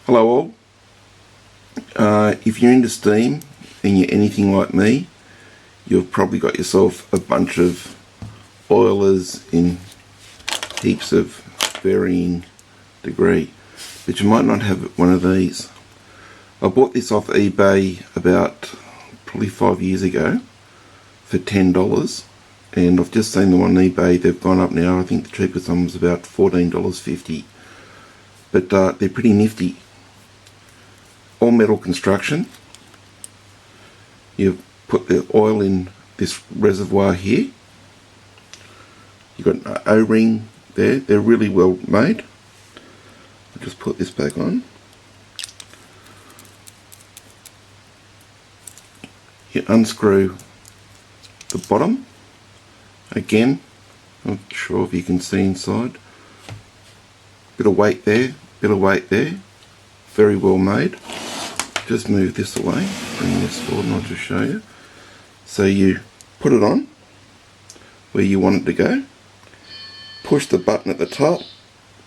Hello all. If you're into steam and you're anything like me, you've probably got yourself a bunch of oilers in heaps of varying degree, but you might not have one of these. I bought this off eBay about probably 5 years ago for $10, and I've just seen them on eBay. They've gone up now. I think the cheapest one was about $14.50, but they're pretty nifty. All metal construction. You put the oil in this reservoir here. You've got an O-ring there. They're really well made. I'll just put this back on. You unscrew the bottom. Again, I'm not sure if you can see inside. Bit of weight there, bit of weight there. Very well made. Just move this away, bring this forward and I'll just show you. So you put it on where you want it to go, push the button at the top,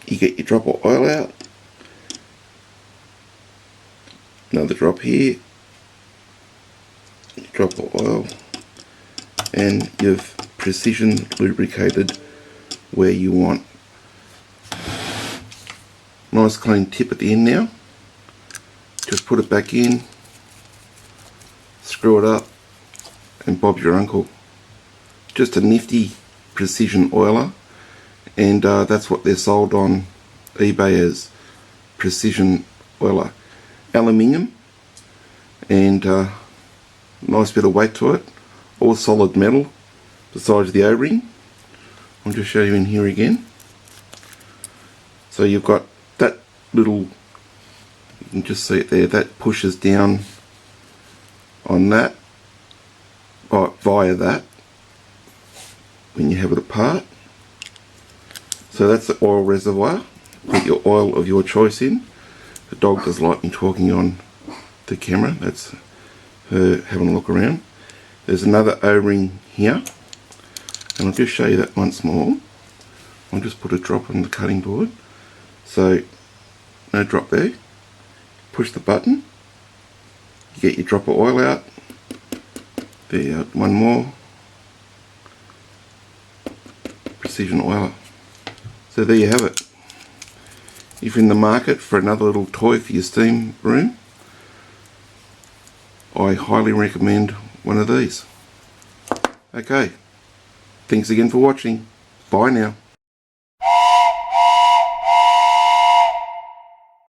you get your drop of oil out, another drop here, drop of oil, and you've precision lubricated where you want. Nice clean tip at the end now. Just put it back in, screw it up, and Bob's your uncle. Just a nifty precision oiler, and that's what they're sold on eBay as, precision oiler. Aluminium, and nice bit of weight to it, all solid metal besides the O-ring. I'll just show you in here again. So you've got that little, you can just see it there, that pushes down on that, via that, when you have it apart. So that's the oil reservoir. Put your oil of your choice in. The dog does like me talking on the camera. That's her having a look around. There's another O-ring here, and I'll just show you that once more. I'll just put a drop on the cutting board. So no drop there. Push the button, you get your drop of oil out. There, one more. Precision oiler. So there you have it. If you're in the market for another little toy for your steam room, I highly recommend one of these. Okay, thanks again for watching. Bye now.